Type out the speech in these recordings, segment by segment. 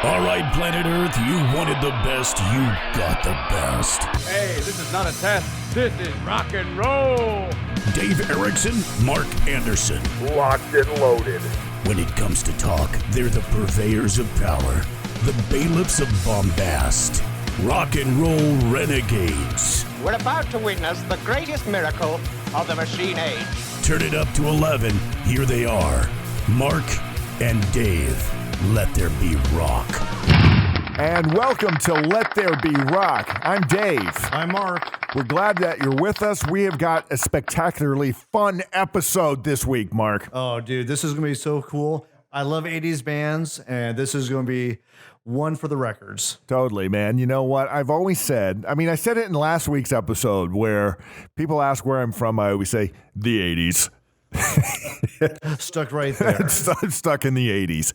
All right, planet Earth, you wanted the best, you got the best. Hey, this is not a test. This is rock and roll. Dave Erickson, Mark Anderson. Locked and loaded. When it comes to talk, they're the purveyors of power, the bailiffs of bombast, rock and roll renegades. We're about to witness the greatest miracle of the machine age. Turn it up to 11. Here they are, Mark and Dave. Let there be rock. And welcome to Let There Be Rock. I'm Dave. I'm Mark. We're glad that you're with us. We have got a spectacularly fun episode this week, Mark. Oh, dude, this is going to be so cool. I love 80s bands, and this is going to be one for the records. Totally, man. You know what? I've always said, I said it in last week's episode where people ask where I'm from. I always say, the 80s. Stuck right there. Stuck in the 80s.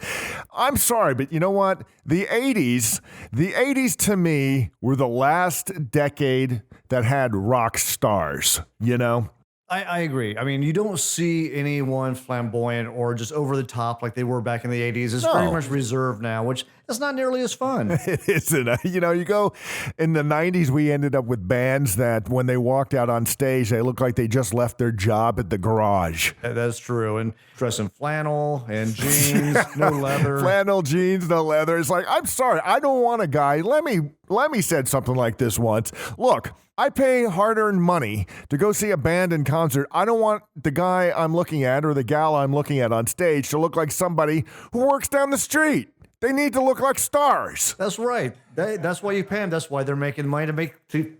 I'm sorry, but you know what? The 80s to me were the last decade that had rock stars, you know? I agree. I mean, you don't see anyone flamboyant or just over the top like they were back in the 80s. It's pretty much reserved now, which is not nearly as fun. It isn't. You know, you go in the 90s, we ended up with bands that when they walked out on stage, they looked like they just left their job at the garage. That's true. And dress in flannel and jeans, no leather. Flannel jeans, no leather. It's like, I'm sorry, I don't want a guy. Lemmy said something like this once. Look, I pay hard-earned money to go see a band in concert. I don't want the guy I'm looking at or the gal I'm looking at on stage to look like somebody who works down the street. They need to look like stars. That's right. That's why you pay them. That's why they're making money to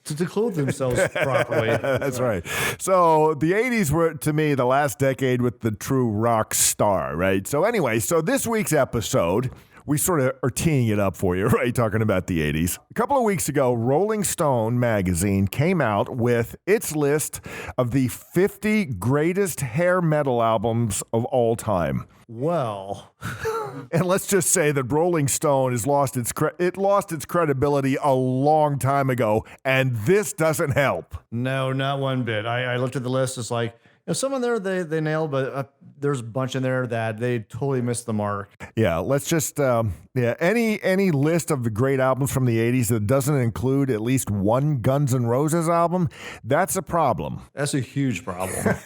clothe themselves properly. That's right. So the 80s were, to me, the last decade with the true rock star, right? So anyway, this week's episode, we sort of are teeing it up for you, right? Talking about the 80s. A couple of weeks ago, Rolling Stone magazine came out with its list of the 50 greatest hair metal albums of all time. Well, and let's just say that Rolling Stone has lost its credibility a long time ago, and this doesn't help. no, not one bit. I looked at the list. It's like, some in there they nailed, but there's a bunch in there that they totally missed the mark. Yeah, let's just any list of the great albums from the 80s that doesn't include at least one Guns N' Roses album, that's a problem. That's a huge problem.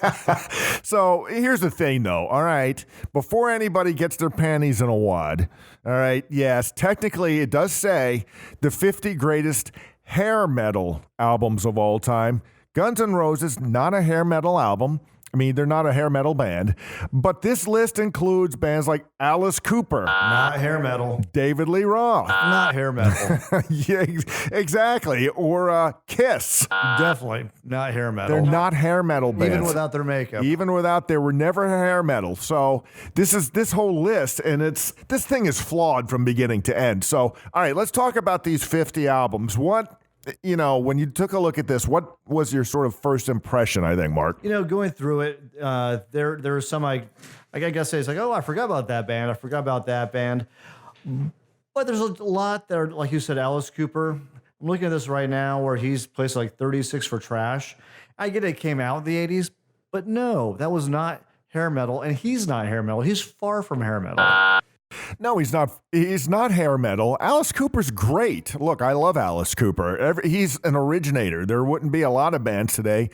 So here's the thing, though. All right, before anybody gets their panties in a wad, all right, yes, technically it does say the 50 greatest hair metal albums of all time. Guns N' Roses, not a hair metal album. I mean, they're not a hair metal band, but this list includes bands like Alice Cooper. Not hair metal. David Lee Roth. Not hair metal. Yeah, exactly. Or Kiss. Definitely not hair metal. They're not hair metal bands. Even without their makeup. Even without, they were never hair metal. So this whole list, and this thing is flawed from beginning to end. So, all right, let's talk about these 50 albums. When you took a look at this, what was your sort of first impression, I think, Mark? Going through it, there are some I guess it's like, oh, I forgot about that band. But there's a lot there, like you said, Alice Cooper. I'm looking at this right now where he's placed like 36 for trash. I get it came out in the 80s, but no, that was not hair metal, and he's not hair metal. He's far from hair metal. No, he's not. He's not hair metal. Alice Cooper's great. Look, I love Alice Cooper. He's an originator. There wouldn't be a lot of bands today,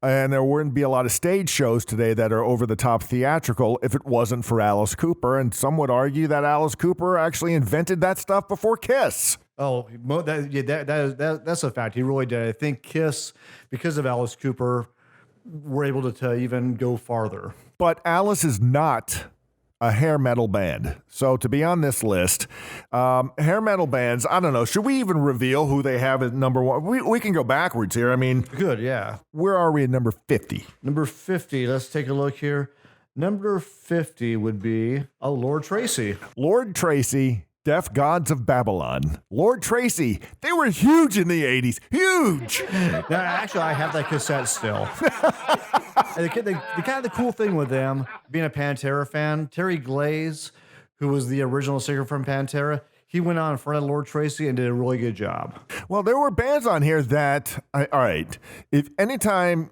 and there wouldn't be a lot of stage shows today that are over-the-top theatrical if it wasn't for Alice Cooper. And some would argue that Alice Cooper actually invented that stuff before Kiss. Oh, that's a fact. He really did. I think Kiss, because of Alice Cooper, were able to even go farther. But Alice is not a hair metal band. So to be on this list, hair metal bands, I don't know, should we even reveal who they have at number one? We can go backwards here. I mean, good, yeah. Where are we at number 50? Number 50, let's take a look here. Number 50 would be Lord Tracy. Lord Tracy, Deaf Gods of Babylon. Lord Tracy, they were huge in the 80s. Huge! Now, actually, I have that cassette still. And the cool thing with them, being a Pantera fan, Terry Glaze, who was the original singer from Pantera, he went on in front of Lord Tracy and did a really good job. Well, there were bands on here that, all right, if anytime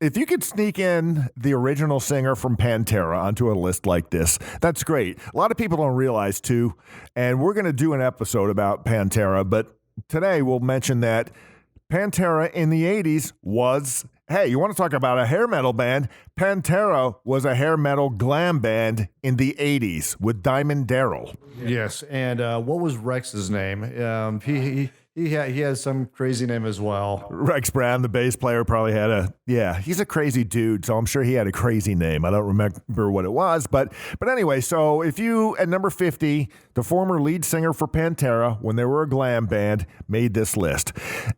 if you could sneak in the original singer from Pantera onto a list like this, that's great. A lot of people don't realize, too, and we're going to do an episode about Pantera, but today we'll mention that Pantera in the 80s was, hey, you want to talk about a hair metal band? Pantera was a hair metal glam band in the 80s with Diamond Darrell. Yes, and what was Rex's name? He had some crazy name as well. Rex Brown, the bass player, probably had he's a crazy dude, so I'm sure he had a crazy name. I don't remember what it was, but anyway, so if you, at number 50, the former lead singer for Pantera, when they were a glam band, made this list.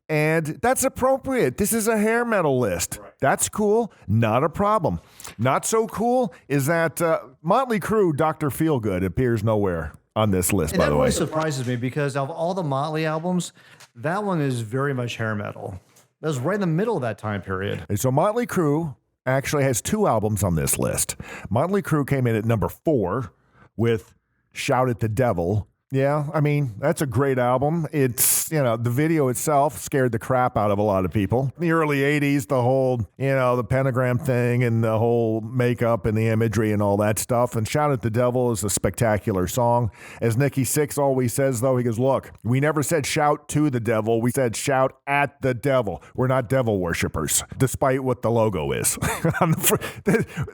And that's appropriate. This is a hair metal list. Right. That's cool. Not a problem. Not so cool is that Motley Crue, Dr. Feelgood, appears nowhere on this list, by the way. That really surprises me because of all the Motley albums, that one is very much hair metal. That was right in the middle of that time period. And so Motley Crue actually has 2 albums on this list. Motley Crue came in at number 4 with Shout at the Devil. Yeah, I mean, that's a great album. It's, the video itself scared the crap out of a lot of people. In the early 80s, the whole, the pentagram thing and the whole makeup and the imagery and all that stuff. And Shout at the Devil is a spectacular song. As Nikki Sixx always says, though, he goes, look, we never said shout to the devil. We said shout at the devil. We're not devil worshipers, despite what the logo is.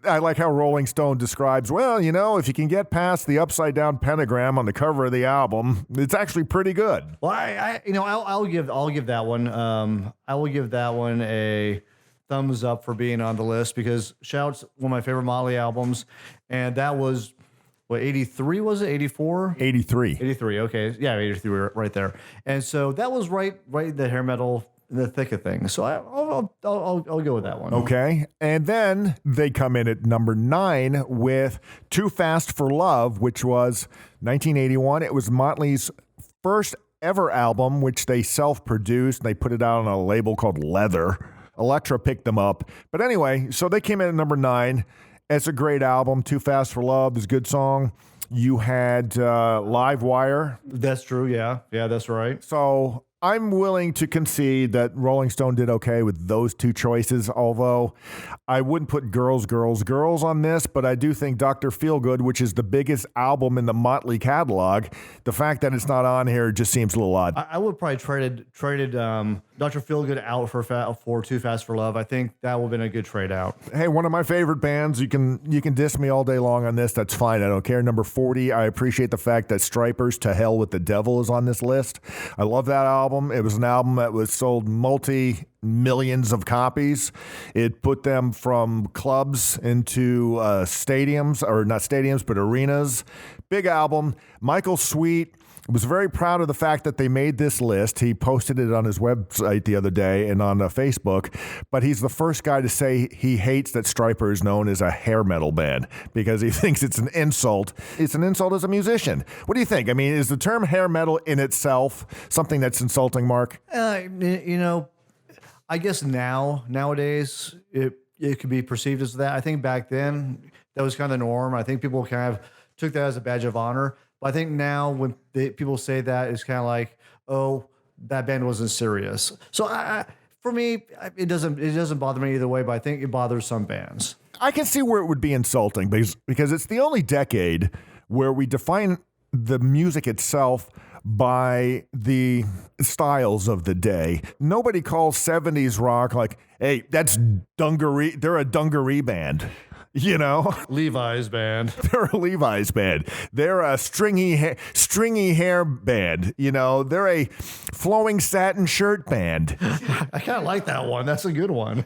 I like how Rolling Stone describes, well, if you can get past the upside down pentagram on the cover of the album, it's actually pretty good. Well, I'll give that one. I will give that one a thumbs up for being on the list because Shout's one of my favorite Motley albums, and that was 83 was it? 84? 83. 83. Okay, yeah, 83 right there. And so that was right in the hair metal. In the thick of things. So I'll go with that one. Okay. And then they come in at number 9 with Too Fast for Love, which was 1981. It was Motley's first ever album, which they self-produced. They put it out on a label called Leather. Elektra picked them up. But anyway, so they came in at number 9. It's a great album. Too Fast for Love is a good song. You had Live Wire. That's true, yeah. Yeah, that's right. So I'm willing to concede that Rolling Stone did okay with those 2 choices, although I wouldn't put Girls, Girls, Girls on this, but I do think Dr. Feelgood, which is the biggest album in the Motley catalog, the fact that it's not on here just seems a little odd. I would probably traded Dr. Feelgood out for Too Fast for Love. I think that would have been a good trade out. Hey, one of my favorite bands. You can diss me all day long on this. That's fine. I don't care. Number 40, I appreciate the fact that Stripers' To Hell with the Devil is on this list. I love that album. It was an album that was sold multi-millions of copies. It put them from clubs into stadiums, or not stadiums, but arenas. Big album. Michael Sweet was very proud of the fact that they made this list. He posted it on his website the other day and on Facebook, but he's the first guy to say he hates that Stryper is known as a hair metal band because he thinks it's an insult. It's an insult as a musician. What do you think? I mean, is the term hair metal in itself something that's insulting, Mark? I guess nowadays it could be perceived as that. I think back then that was kind of the norm. I think people kind of took that as a badge of honor. But I think now when people say that, it's kind of like, oh, that band wasn't serious. So for me, it doesn't bother me either way, but I think it bothers some bands. I can see where it would be insulting because it's the only decade where we define the music itself by the styles of the day. Nobody calls 70s rock like, hey, that's dungaree. They're a dungaree band. Levi's band. They're a Levi's band. They're a stringy hair band. They're a flowing satin shirt band. I kind of like that one. That's a good one.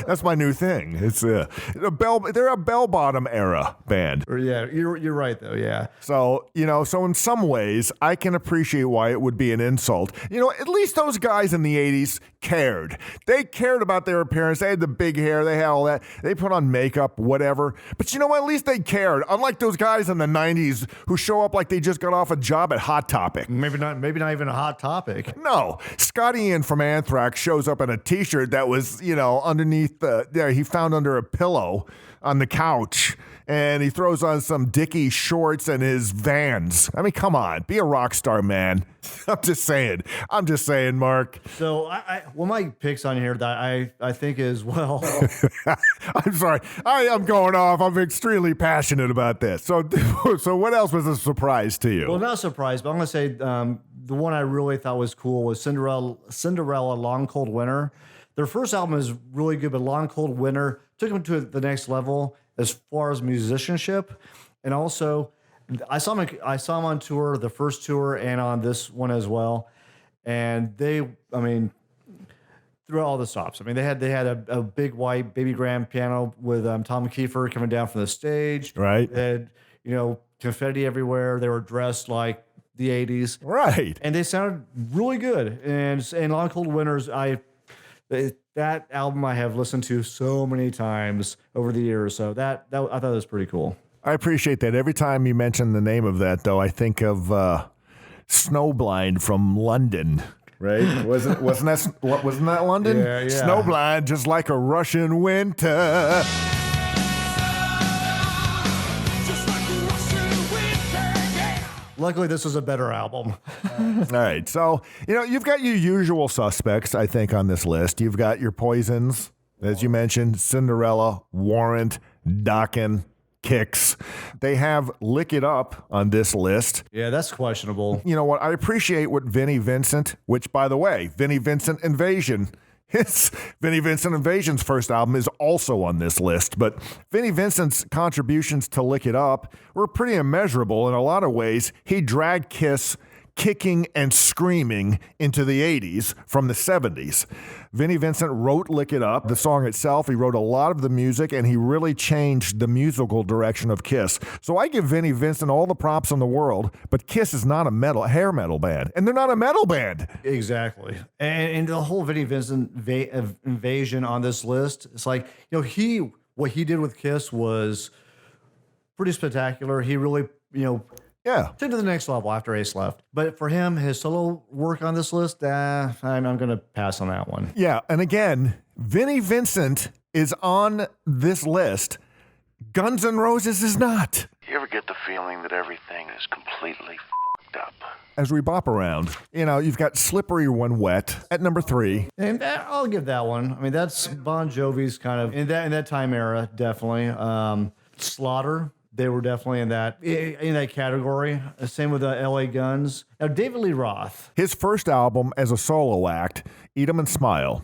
That's my new thing. It's they're a bell-bottom era band. Yeah, you're right though. Yeah. So so in some ways I can appreciate why it would be an insult. At least those guys in the 80s cared. They cared about their appearance. They had the big hair. They had all that. They put on makeup, whatever. But you know what? At least they cared. Unlike those guys in the 90s who show up like they just got off a job at Hot Topic. Maybe not even a Hot Topic. No. Scotty Ian from Anthrax shows up in a t-shirt that was, underneath he found under a pillow on the couch and he throws on some Dickie shorts and his Vans. I mean, come on, be a rock star, man. I'm just saying, Mark. So well, my picks on here that I think is, well, I'm sorry. I am going off. I'm extremely passionate about this. So what else was a surprise to you? well, not surprised, but I'm going to say the one I really thought was cool was Cinderella Long Cold Winter. Their first album is really good, but Long Cold Winter took them to the next level as far as musicianship. And also, I saw them on tour, the first tour, and on this one as well. And through all the stops. I mean, they had a big white baby grand piano with Tom Kiefer coming down from the stage. Right. They had, confetti everywhere. They were dressed like the 80s. Right. And they sounded really good. And Long Cold Winters, that album I have listened to so many times over the years. So that I thought that was pretty cool. I appreciate that. Every time you mention the name of that, though, I think of Snowblind from London. Right? Wasn't that London? Yeah. Snowblind, just like a Russian winter. Luckily, this was a better album. All right. So, you've got your usual suspects, I think, on this list. You've got your Poisons, as you mentioned, Cinderella, Warrant, Dokken, Kicks. They have Lick It Up on this list. Yeah, that's questionable. You know what? I appreciate what Vinnie Vincent, which, by the way, Vinnie Vincent Invasion, Vinnie Vincent Invasion's first album is also on this list, but Vinnie Vincent's contributions to Lick It Up were pretty immeasurable in a lot of ways. He dragged Kiss kicking and screaming into the 80s from the 70s. Vinnie Vincent wrote Lick It Up, the song itself. He wrote a lot of the music, and he really changed the musical direction of Kiss. So I give Vinnie Vincent all the props in the world, but Kiss is not a hair metal band, and they're not a metal band. Exactly. And the whole Vinnie Vincent invasion on this list, it's like, what he did with Kiss was pretty spectacular. He really, Yeah. took to the next level after Ace left. But for him, his solo work on this list, I'm going to pass on that one. Yeah, and again, Vinnie Vincent is on this list. Guns N' Roses is not. You ever get the feeling that everything is completely f***ed up? As we bop around, you've got Slippery When Wet at number 3. And I'll give that one. I mean, that's Bon Jovi's kind of, in that time era, definitely. Slaughter. They were definitely in that category. Same with the LA Guns. Now, David Lee Roth. His first album as a solo act, Eat 'Em and Smile,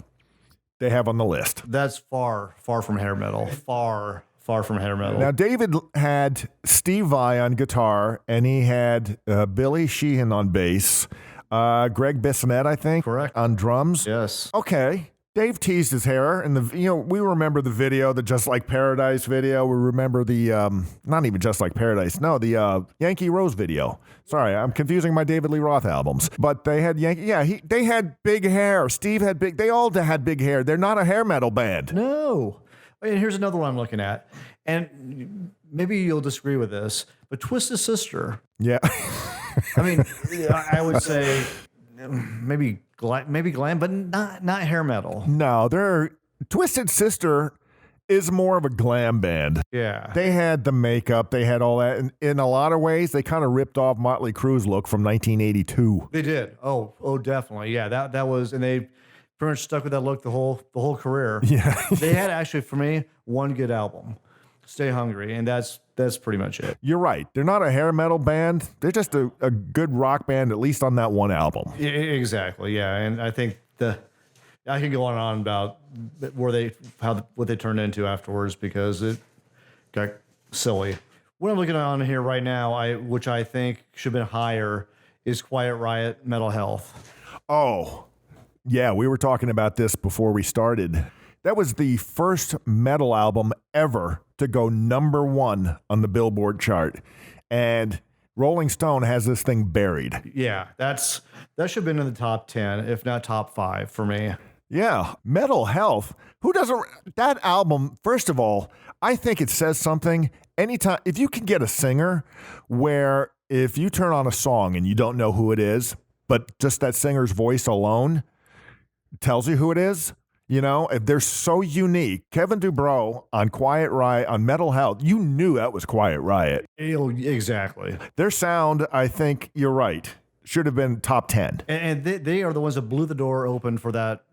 they have on the list. That's far from hair metal. Far from hair metal. Now, David had Steve Vai on guitar, and he had Billy Sheehan on bass, Greg Bissonette, I think, Correct. on drums. Yes. Okay. Dave teased his hair, and we remember the video, the Just Like Paradise video. We remember the not even Just Like Paradise, no, the Yankee Rose video. Sorry, I'm confusing my David Lee Roth albums. But they had they had big hair. Steve had big. They all had big hair. They're not a hair metal band. No. And here's another one I'm looking at, and maybe you'll disagree with this, but Twisted Sister. Yeah. I mean, I would say maybe glam, but not hair metal. No, Twisted Sister is more of a glam band. Yeah. They had the makeup, they had all that. And in a lot of ways, they kind of ripped off Motley Crue's look from 1982. They did. Oh, definitely. Yeah, that was, and they pretty much stuck with that look the whole career. Yeah. They had actually, for me, one good album, Stay Hungry, and that's pretty much it. You're right. They're not a hair metal band. They're just a good rock band, at least on that one album. Exactly. Yeah, and I think I can go on and on about what they turned into afterwards because it got silly. What I'm looking on here right now, which I think should have been higher, is Quiet Riot, Mental Health. Oh, yeah. We were talking about this before we started. That was the first metal album ever to go number 1 on the Billboard chart. And Rolling Stone has this thing buried. Yeah, that should have been in the top 10, if not top 5 for me. Yeah, Mental Health. Who doesn't? That album, first of all, I think it says something. Anytime, if you can get a singer where if you turn on a song and you don't know who it is, but just that singer's voice alone tells you who it is, You know, if they're so unique. Kevin Dubrow on Quiet Riot, on Metal Health, you knew that was Quiet Riot. Exactly. Their sound, I think you're right, should have been top 10. And they are the ones that blew the door open for that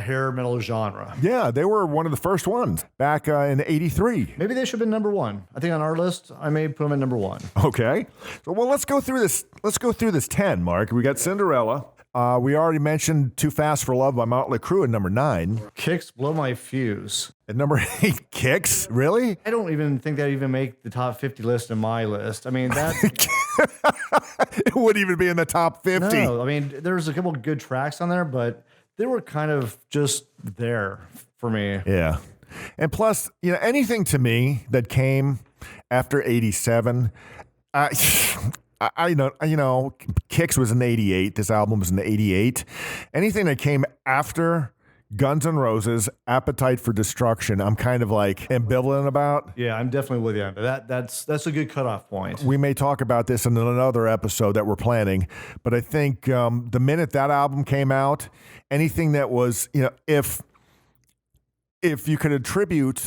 hair metal genre. Yeah, they were one of the first ones back in '83. Maybe they should have been number one. I think on our list, I may put them at number one. Okay. So, well, let's go through this. Let's go through this 10, Mark. We got Cinderella. We already mentioned Too Fast for Love by Motley Crue at number 9. Kicks blow my fuse. At number 8, Kicks? Really? I don't even think that even make the top 50 list in my list. I mean, that's... It wouldn't even be in the top 50. No, I mean, there's a couple of good tracks on there, but they were kind of just there for me. Yeah. And plus, you know, anything to me that came after 87, I know, Kicks was in 88. This album was in 88. Anything that came after Guns N' Roses, Appetite for Destruction, I'm kind of like ambivalent about. Yeah, I'm definitely with you. That's a good cutoff point. We may talk about this in another episode that we're planning, but I think the minute that album came out, anything that was, you know, if you could attribute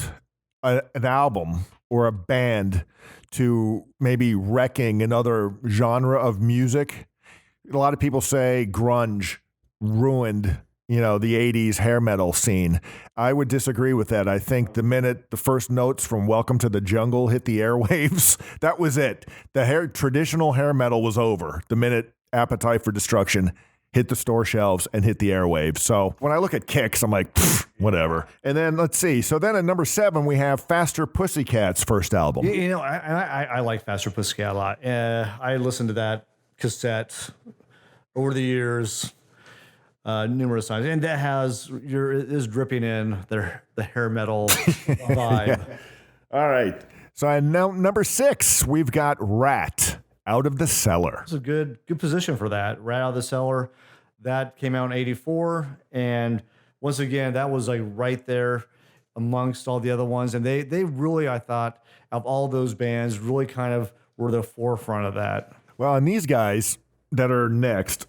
an album or a band to maybe wrecking another genre of music, a lot of people say grunge ruined, you know, the 80s hair metal scene. I would disagree with that. I think the minute the first notes from Welcome to the Jungle hit the airwaves, that was it. The traditional hair metal was over the minute Appetite for Destruction hit the store shelves and hit the airwaves. So when I look at Kicks, I'm like, whatever. And then let's see. So then at number 7, we have Faster Pussycat's first album. You know, I like Faster Pussycat a lot. I listened to that cassette over the years numerous times, and that is dripping in the hair metal vibe. Yeah. All right. So at number 6, we've got Rat, Out of the Cellar. It's a good position for that. Rat Out of the Cellar. That came out in 84. And once again, that was like right there amongst all the other ones. And they really, I thought, of all those bands, really kind of were the forefront of that. Well, and these guys that are next,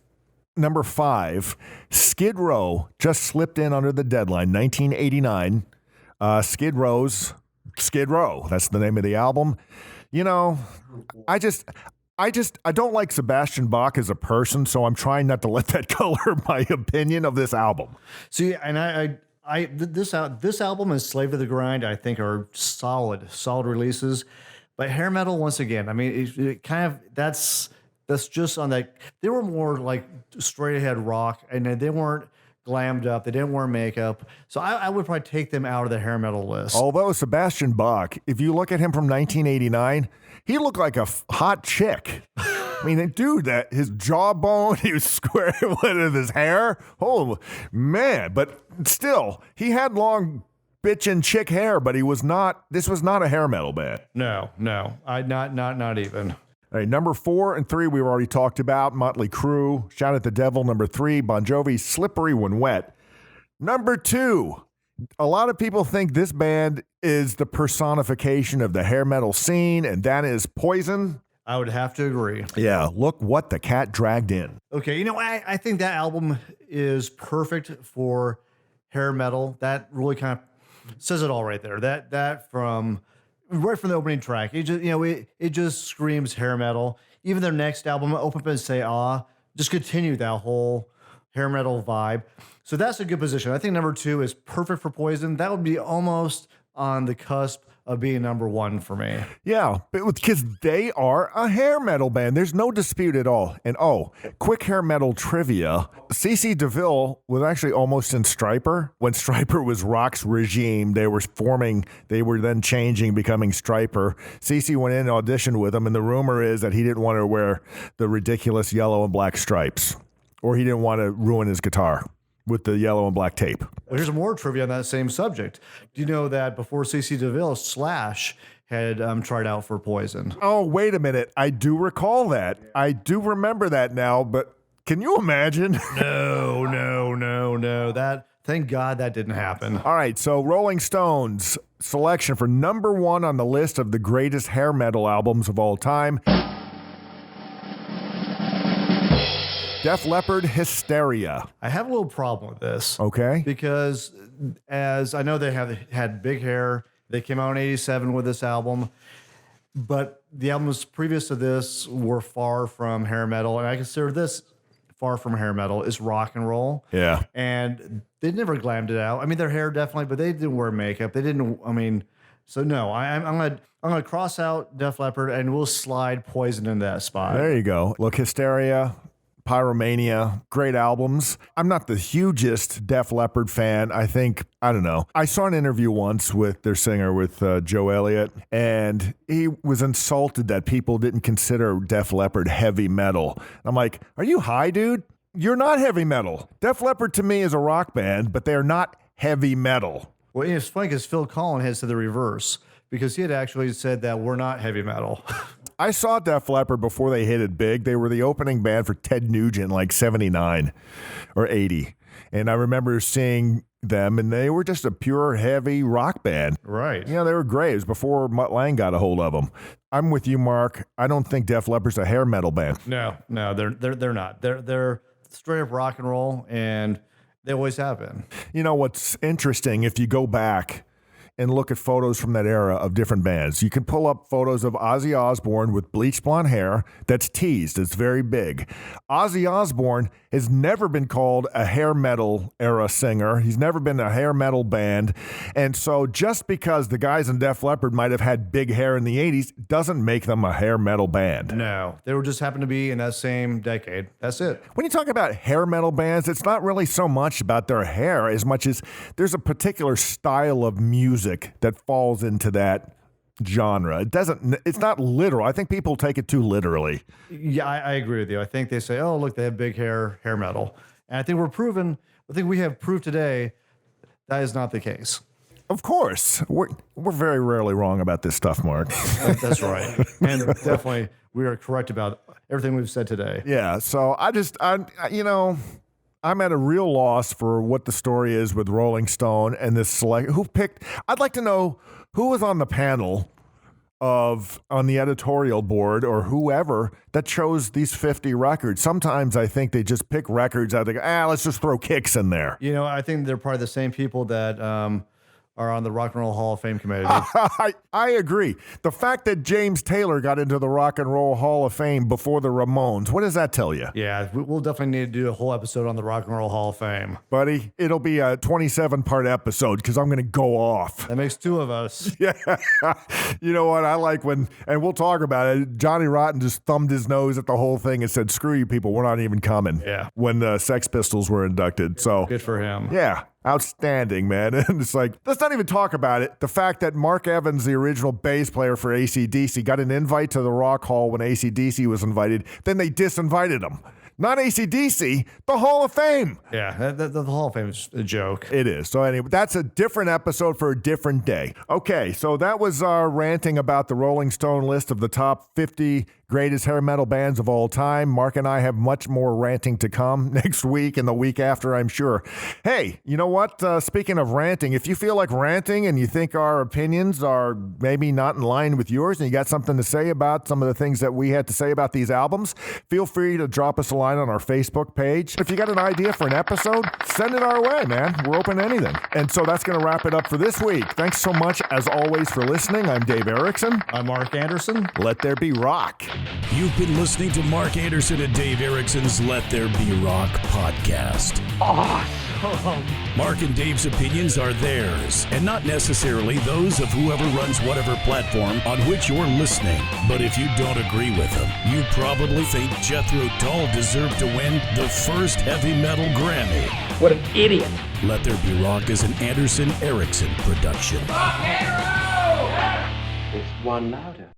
number 5, Skid Row just slipped in under the deadline, 1989. Skid Row, that's the name of the album. You know, I don't like Sebastian Bach as a person, so I'm trying not to let that color my opinion of this album. See, and this album and Slave to the Grind, I think, are solid releases. But hair metal, once again, I mean, it kind of that's just on that. They were more like straight ahead rock, and they weren't glammed up. They didn't wear makeup. So I would probably take them out of the hair metal list. Although Sebastian Bach, if you look at him from 1989, he looked like a hot chick. I mean, dude, that his jawbone, he was square with his hair. Oh, man. But still, he had long bitchin' chick hair, but this was not a hair metal band. No. Not even. All right, number 4 and 3 we've already talked about. Motley Crue, Shout at the Devil. Number 3, Bon Jovi, Slippery When Wet. Number 2, a lot of people think this band is the personification of the hair metal scene, and that is Poison. I would have to agree. Yeah, look what the cat dragged in. Okay, you know, I think that album is perfect for hair metal. That really kind of says it all right there. That from right from the opening track, it just screams hair metal. Even their next album, Open Up and Say Ah, just continue that whole hair metal vibe. So that's a good position. I think number 2 is perfect for Poison. That would be almost on the cusp of being number 1 for me. Yeah, because they are a hair metal band. There's no dispute at all. And quick hair metal trivia. CC DeVille was actually almost in Stryper. When Stryper was Rock's regime, they were then changing, becoming Stryper. CC went in and auditioned with him, and the rumor is that he didn't want to wear the ridiculous yellow and black stripes, or he didn't want to ruin his guitar with the yellow and black tape. Well, here's more trivia on that same subject. Do you know that before CC DeVille, Slash had tried out for Poison? Oh, wait a minute. I do recall that. I do remember that now, but can you imagine? No. Thank God that didn't happen. All right, so Rolling Stones selection for number 1 on the list of the greatest hair metal albums of all time. Def Leppard, Hysteria. I have a little problem with this. Okay. Because as I know they have had big hair. They came out in 87 with this album. But the albums previous to this were far from hair metal. And I consider this far from hair metal. It's rock and roll. Yeah. And they never glammed it out. I mean, their hair definitely, but they didn't wear makeup. They didn't, I mean, so no, I'm gonna cross out Def Leppard and we'll slide Poison in that spot. There you go. Look, Hysteria, Pyromania, great albums. I'm not the hugest Def Leppard fan. I don't know. I saw an interview once with their singer, with Joe Elliott, and he was insulted that people didn't consider Def Leppard heavy metal. I'm like, are you high, dude? You're not heavy metal. Def Leppard to me is a rock band, but they are not heavy metal. Well, it's funny because Phil Collins has said the reverse, because he had actually said that we're not heavy metal. I saw Def Leppard before they hit it big. They were the opening band for Ted Nugent, like 79 or 80. And I remember seeing them, and they were just a pure, heavy rock band. Right. You know, they were great. It was before Mutt Lange got a hold of them. I'm with you, Mark. I don't think Def Leppard's a hair metal band. No, they're not. They're straight up rock and roll, and they always have been. You know what's interesting, if you go back and look at photos from that era of different bands, you can pull up photos of Ozzy Osbourne with bleached blonde hair that's teased. It's very big. Ozzy Osbourne has never been called a hair metal era singer. He's never been a hair metal band. And so just because the guys in Def Leppard might have had big hair in the 80s doesn't make them a hair metal band. No, they were just happened to be in that same decade. That's it. When you talk about hair metal bands, it's not really so much about their hair as much as there's a particular style of music that falls into that genre. It's not literal. I think people take it too literally. Yeah, I agree with you. I think they say, oh, look, they have big hair metal. And I think we have proved today that is not the case. Of course. We're very rarely wrong about this stuff, Mark. That's right. And definitely we are correct about everything we've said today. Yeah. So I'm at a real loss for what the story is with Rolling Stone and this select. I'd like to know who was on the panel on the editorial board or whoever that chose these 50 records. Sometimes I think they just pick records out. They go, let's just throw kicks in there. You know, I think they're probably the same people that are on the Rock and Roll Hall of Fame committee. I agree. The fact that James Taylor got into the Rock and Roll Hall of Fame before the Ramones, what does that tell you? Yeah, we'll definitely need to do a whole episode on the Rock and Roll Hall of Fame. Buddy, it'll be a 27-part episode because I'm going to go off. That makes two of us. Yeah. You know what? I like when, and we'll talk about it, Johnny Rotten just thumbed his nose at the whole thing and said, screw you people, we're not even coming. Yeah. When the Sex Pistols were inducted. So good for him. Yeah. Outstanding, man. And it's like, let's not even talk about it. The fact that Mark Evans, the original bass player for AC/DC, got an invite to the Rock Hall when AC/DC was invited, then they disinvited him. Not AC/DC, the Hall of Fame. Yeah, the Hall of Fame is a joke. It is. So anyway, that's a different episode for a different day. Okay, so that was our ranting about the Rolling Stone list of the top 50 greatest hair metal bands of all time. Mark and I have much more ranting to come next week and the week after, I'm sure. Hey, you know what? Speaking of ranting, if you feel like ranting and you think our opinions are maybe not in line with yours and you got something to say about some of the things that we had to say about these albums, feel free to drop us a line on our Facebook page. If you got an idea for an episode, send it our way, man. We're open to anything. And so that's going to wrap it up for this week. Thanks so much, as always, for listening. I'm Dave Erickson. I'm Mark Anderson. Let there be rock. You've been listening to Mark Anderson and Dave Erickson's Let There Be Rock podcast. Awesome. Mark and Dave's opinions are theirs, and not necessarily those of whoever runs whatever platform on which you're listening. But if you don't agree with them, you probably think Jethro Tull deserved to win the first heavy metal Grammy. What an idiot. Let There Be Rock is an Anderson Erickson production. It's one louder.